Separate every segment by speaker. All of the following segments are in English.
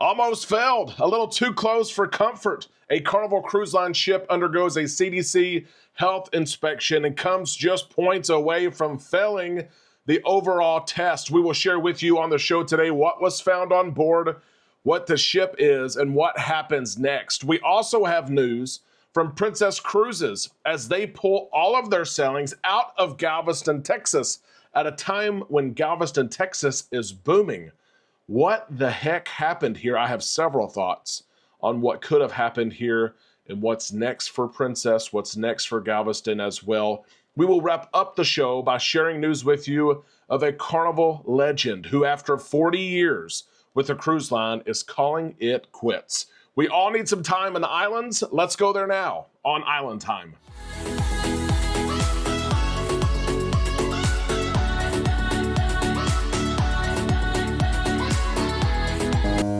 Speaker 1: Almost failed. A little too close for comfort. A Carnival Cruise Line ship undergoes a CDC health inspection and comes just points away from failing the overall test. We will share with you on the show today what was found on board, what the ship is, and what happens next. We also have news from Princess Cruises as they pull all of their sailings out of Galveston, Texas, at a time when Galveston, Texas is booming. What the heck happened here? I have several thoughts on what could have happened here and what's next for Princess, what's next for Galveston as well. We will wrap up the show by sharing news with you of a Carnival legend who, after 40 years with a cruise line, is calling it quits. We all need some time in the islands. Let's go there now on Island Time.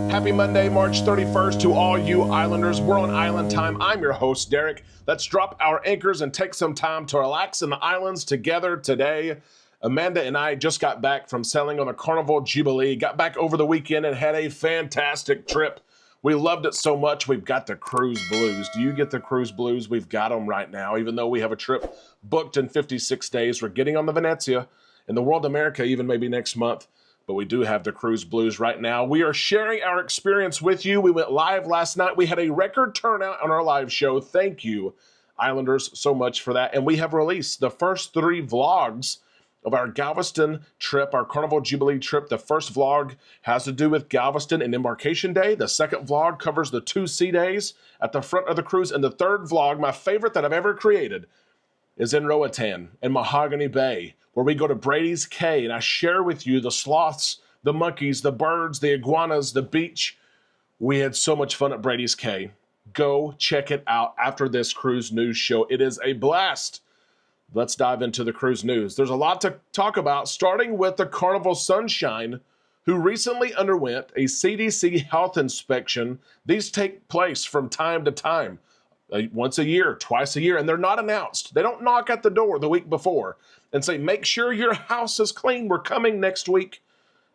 Speaker 1: Happy Monday, March 31st to all you Islanders. We're on Island Time. I'm your host, Derek. Let's drop our anchors and take some time to relax in the islands together today. Amanda and I just got back from sailing on a Carnival Jubilee, got back over the weekend and had a fantastic trip. We loved it so much, we've got the cruise blues. Do you get the cruise blues? We've got them right now. Even though we have a trip booked in 56 days, we're getting on the Venezia and the World America even maybe next month. But we do have the cruise blues right now. We are sharing our experience with you. We went live last night. We had a record turnout on our live show. Thank you, Islanders, so much for that. And we have released the first 3 vlogs of our Galveston trip, our Carnival Jubilee trip. The first vlog has to do with Galveston and Embarkation Day. The second vlog covers the 2 sea days at the front of the cruise. And the third vlog, my favorite that I've ever created, is in Roatan and Mahogany Bay, where we go to Brady's Cay, and I share with you the sloths, the monkeys, the birds, the iguanas, the beach. We had so much fun at Brady's Cay. Go check it out after this cruise news show. It is a blast. Let's dive into the cruise news. There's a lot to talk about, starting with the Carnival Sunshine, who recently underwent a CDC health inspection. These take place from time to time. Once a year, twice a year, and they're not announced. They don't knock at the door the week before and say, make sure your house is clean. We're coming next week.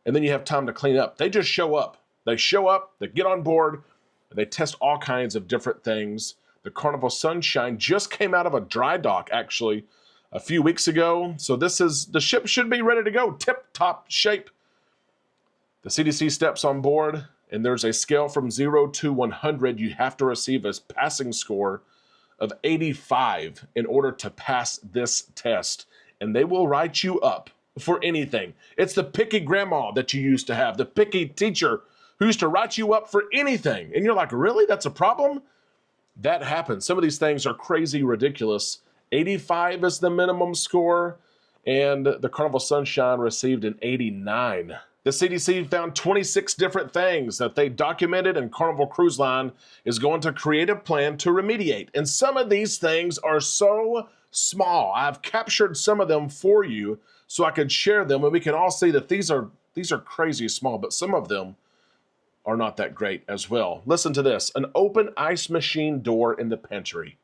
Speaker 1: And then you have time to clean up. They just show up. They show up, they get on board, and they test all kinds of different things. The Carnival Sunshine just came out of a dry dock, actually, a few weeks ago. So the ship should be ready to go, tip-top shape. The CDC steps on board, and there's a scale from 0 to 100. You have to receive a passing score of 85 in order to pass this test. And they will write you up for anything. It's the picky grandma that you used to have, the picky teacher who used to write you up for anything. And you're like, really? That's a problem? That happens. Some of these things are crazy ridiculous. 85 is the minimum score, and the Carnival Sunshine received an 89. The CDC found 26 different things that they documented, and Carnival Cruise Line is going to create a plan to remediate. And some of these things are so small. I've captured some of them for you so I could share them, and we can all see that these are crazy small, but some of them are not that great as well. Listen to this. An open ice machine door in the pantry.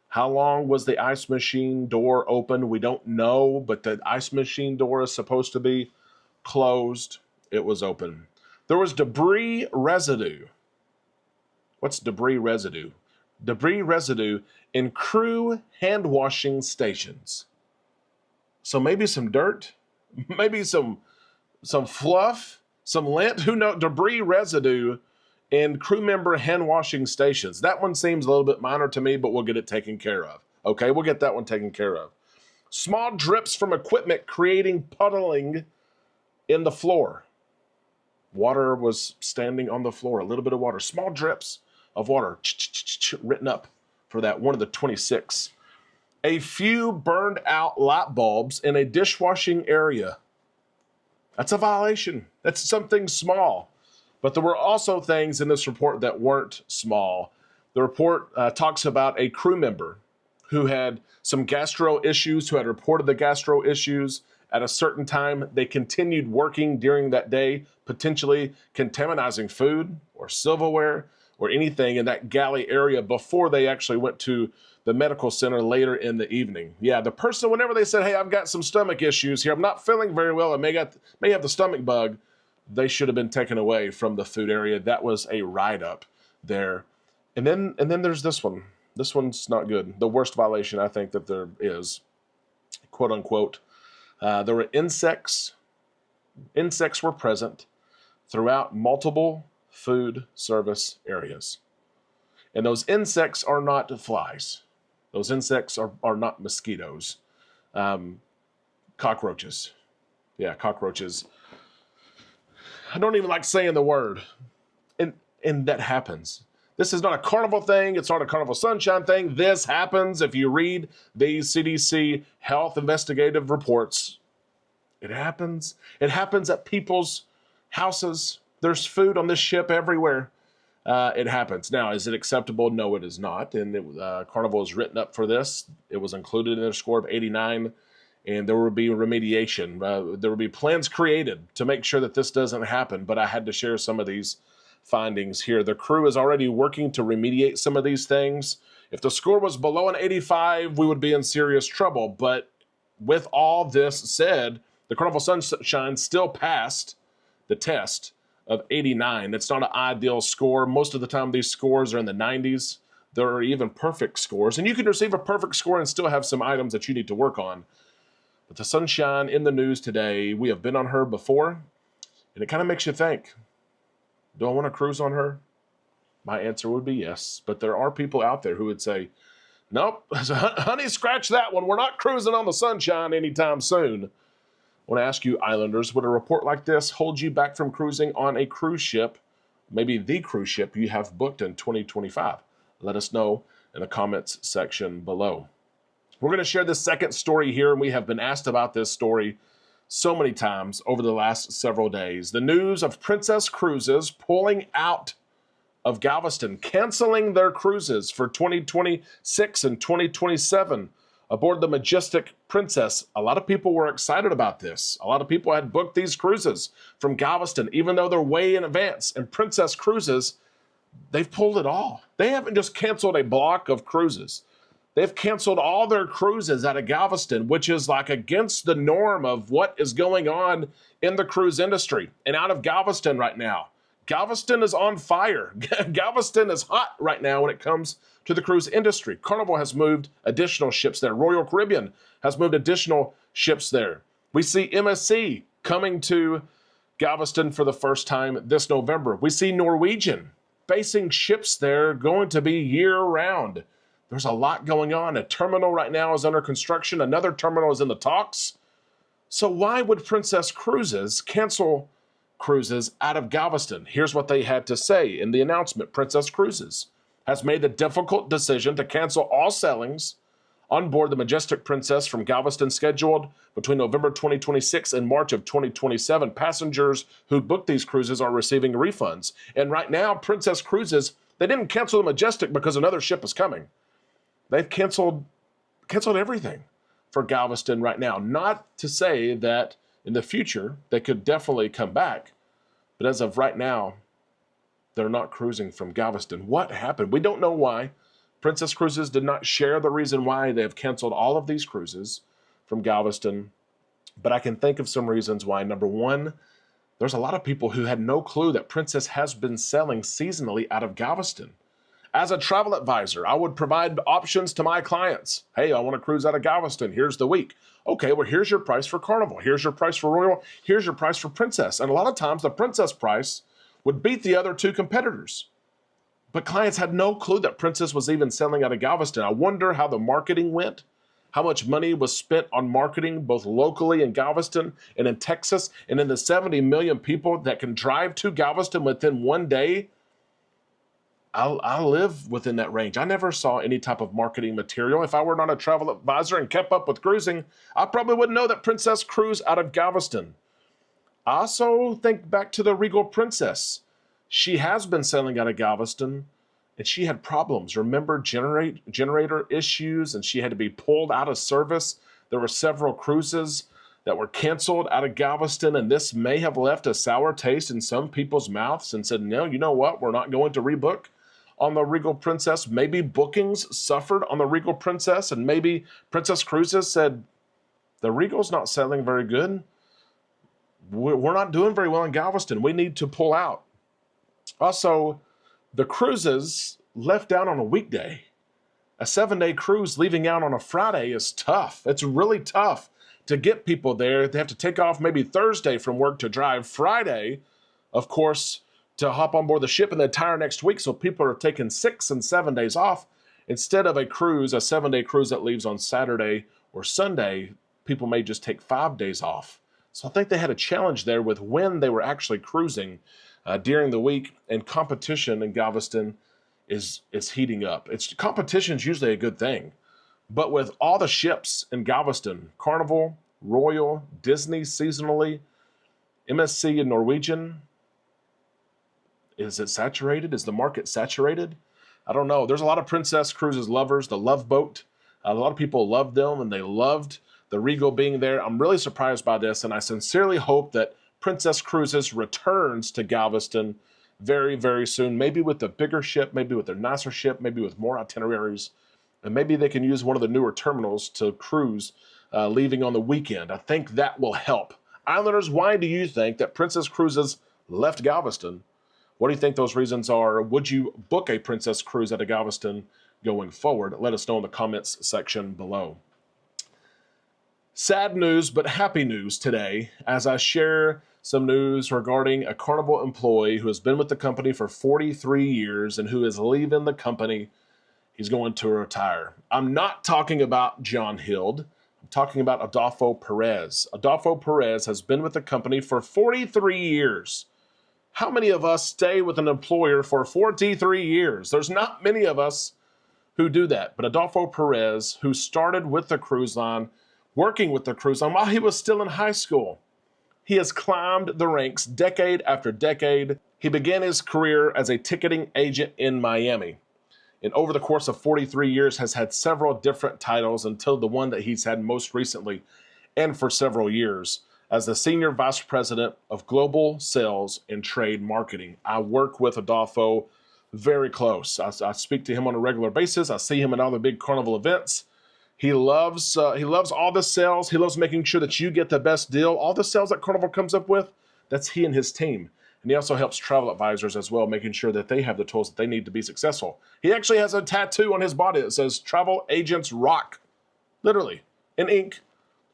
Speaker 1: How long was the ice machine door open? We don't know, but the ice machine door is supposed to be closed. It was open. There was debris residue. What's debris residue? Debris residue in crew hand washing stations. So maybe some dirt, maybe some fluff, some lint, who knows? Debris residue in crew member hand washing stations. That one seems a little bit minor to me, but we'll get it taken care of. Okay, we'll get that one taken care of. Small drips from equipment creating puddling in the floor. Water was standing on the floor, a little bit of water, small drips of water written up for that, one of the 26. A few burned out light bulbs in a dishwashing area. That's a violation. That's something small. But there were also things in this report that weren't small. The report talks about a crew member who had some gastro issues, who had reported the gastro issues. At a certain time, they continued working during that day, potentially contaminating food or silverware or anything in that galley area before they actually went to the medical center later in the evening. Yeah, the person, whenever they said, hey, I've got some stomach issues here, I'm not feeling very well, I may have the stomach bug, they should have been taken away from the food area. That was a write-up there. And then there's this one. This one's not good. The worst violation I think that there is, quote unquote. There were insects. Insects were present throughout multiple food service areas. And those insects are not flies. Those insects are not mosquitoes. Cockroaches. Yeah, cockroaches. I don't even like saying the word. And that happens. This is not a Carnival thing. It's not a Carnival Sunshine thing. This happens if you read these CDC health investigative reports. It happens. It happens at people's houses. There's food on this ship everywhere. It happens. Now, is it acceptable? No, it is not. And Carnival is written up for this. It was included in their score of 89, and there will be remediation. There will be plans created to make sure that this doesn't happen, but I had to share some of these findings here. The crew is already working to remediate some of these things. If the score was below an 85, we would be in serious trouble. But with all this said, the Carnival Sunshine still passed the test of 89. It's not an ideal score. Most of the time, these scores are in the 90s. There are even perfect scores. And you can receive a perfect score and still have some items that you need to work on. But the Sunshine in the news today, we have been on her before, and it kind of makes you think, do I want to cruise on her? My answer would be yes. But there are people out there who would say, nope, honey, scratch that one. We're not cruising on the Sunshine anytime soon. I want to ask you, Islanders, would a report like this hold you back from cruising on a cruise ship, maybe the cruise ship you have booked in 2025? Let us know in the comments section below. We're going to share this second story here, and we have been asked about this story so many times over the last several days. The news of Princess Cruises pulling out of Galveston, canceling their cruises for 2026 and 2027 aboard the Majestic Princess. A lot of people were excited about this. A lot of people had booked these cruises from Galveston, even though they're way in advance. And Princess Cruises, they've pulled it all. They haven't just canceled a block of cruises. They've canceled all their cruises out of Galveston, which is like against the norm of what is going on in the cruise industry. And out of Galveston right now, Galveston is on fire. Galveston is hot right now when it comes to the cruise industry. Carnival has moved additional ships there. Royal Caribbean has moved additional ships there. We see MSC coming to Galveston for the first time this November. We see Norwegian basing ships there, going to be year-round. There's a lot going on. A terminal right now is under construction. Another terminal is in the talks. So why would Princess Cruises cancel cruises out of Galveston? Here's what they had to say in the announcement. Princess Cruises has made the difficult decision to cancel all sailings on board the Majestic Princess from Galveston scheduled between November 2026 and March of 2027. Passengers who booked these cruises are receiving refunds. And right now, Princess Cruises, they didn't cancel the Majestic because another ship is coming. They've canceled everything for Galveston right now. Not to say that in the future they could definitely come back, but as of right now, they're not cruising from Galveston. What happened? We don't know why. Princess Cruises did not share the reason why they have canceled all of these cruises from Galveston, but I can think of some reasons why. Number one, there's a lot of people who had no clue that Princess has been sailing seasonally out of Galveston. As a travel advisor, I would provide options to my clients. Hey, I want to cruise out of Galveston. Here's the week. Okay, well, here's your price for Carnival. Here's your price for Royal. Here's your price for Princess. And a lot of times the Princess price would beat the other two competitors. But clients had no clue that Princess was even sailing out of Galveston. I wonder how the marketing went, how much money was spent on marketing, both locally in Galveston and in Texas, and in the 70 million people that can drive to Galveston within one day. I live within that range. I never saw any type of marketing material. If I were not a travel advisor and kept up with cruising, I probably wouldn't know that Princess cruised out of Galveston. I also think back to the Regal Princess. She has been sailing out of Galveston, and she had problems. Remember generator issues, and she had to be pulled out of service. There were several cruises that were canceled out of Galveston, and this may have left a sour taste in some people's mouths and said, no, you know what? We're not going to rebook on the Regal Princess. Maybe bookings suffered on the Regal Princess, and maybe Princess Cruises said, the Regal's not sailing very good. we're not doing very well in Galveston. We need to pull out. Also, the cruises left out on a weekday. A 7-day cruise leaving out on a Friday is tough. It's really tough to get people there. They have to take off maybe Thursday from work to drive Friday, of course, to hop on board the ship and the entire next week. So people are taking 6 and 7 days off instead of a cruise, a 7-day cruise that leaves on Saturday or Sunday. People may just take 5 days off. So I think they had a challenge there with when they were actually cruising during the week, and competition in Galveston is heating up. Competition is usually a good thing, but with all the ships in Galveston, Carnival, Royal, Disney seasonally, MSC and Norwegian, is it saturated? Is the market saturated? I don't know. There's a lot of Princess Cruises lovers, the Love Boat. A lot of people loved them, and they loved the Regal being there. I'm really surprised by this, and I sincerely hope that Princess Cruises returns to Galveston very, very soon, maybe with a bigger ship, maybe with a nicer ship, maybe with more itineraries, and maybe they can use one of the newer terminals to cruise leaving on the weekend. I think that will help. Islanders, why do you think that Princess Cruises left Galveston? What do you think those reasons are? Would you book a Princess Cruise out of Galveston going forward? Let us know in the comments section below. Sad news, but happy news today as I share some news regarding a Carnival employee who has been with the company for 43 years and who is leaving the company. He's going to retire. I'm not talking about John Hild. I'm talking about Adolfo Perez. Adolfo Perez has been with the company for 43 years. How many of us stay with an employer for 43 years? There's not many of us who do that. But Adolfo Perez, who started with the cruise line, working with the cruise line while he was still in high school, he has climbed the ranks decade after decade. He began his career as a ticketing agent in Miami, and over the course of 43 years has had several different titles until the one that he's had most recently and for several years as the Senior Vice President of Global Sales and Trade Marketing. I work with Adolfo very close. I speak to him on a regular basis. I see him at all the big Carnival events. He loves all the sales. He loves making sure that you get the best deal. All the sales that Carnival comes up with, that's he and his team. And he also helps travel advisors as well, making sure that they have the tools that they need to be successful. He actually has a tattoo on his body that says "Travel Agents Rock," literally, in ink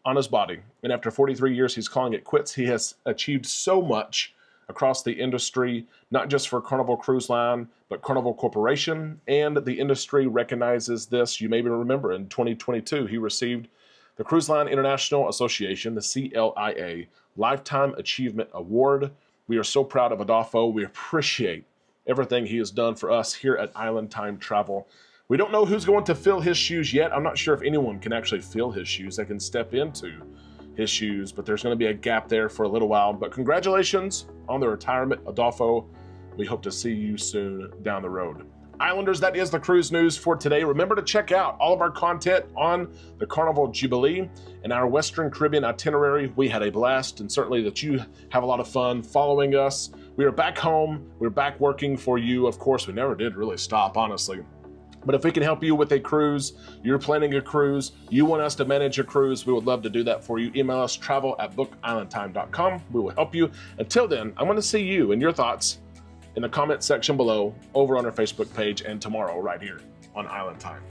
Speaker 1: on his body. And after 43 years, he's calling it quits. He has achieved so much across the industry, not just for Carnival Cruise Line, but Carnival Corporation, and the industry recognizes this. You may remember in 2022, he received the Cruise Line International Association, the CLIA, Lifetime Achievement Award. We are so proud of Adolfo. We appreciate everything he has done for us here at Island Time Travel. We don't know who's going to fill his shoes yet. I'm not sure if anyone can actually fill his shoes. They can step into his shoes, but there's going to be a gap there for a little while. But congratulations on the retirement, Adolfo. We hope to see you soon down the road. Islanders, that is the cruise news for today. Remember to check out all of our content on the Carnival Jubilee and our Western Caribbean itinerary. We had a blast, and certainly that you have a lot of fun following us. We are back home. We're back working for you. Of course, we never did really stop, honestly. But if we can help you with a cruise, you're planning a cruise, you want us to manage a cruise, we would love to do that for you. Email us, travel@bookislandtime.com. We will help you. Until then, I want to see you and your thoughts in the comment section below, over on our Facebook page, and tomorrow right here on Island Time.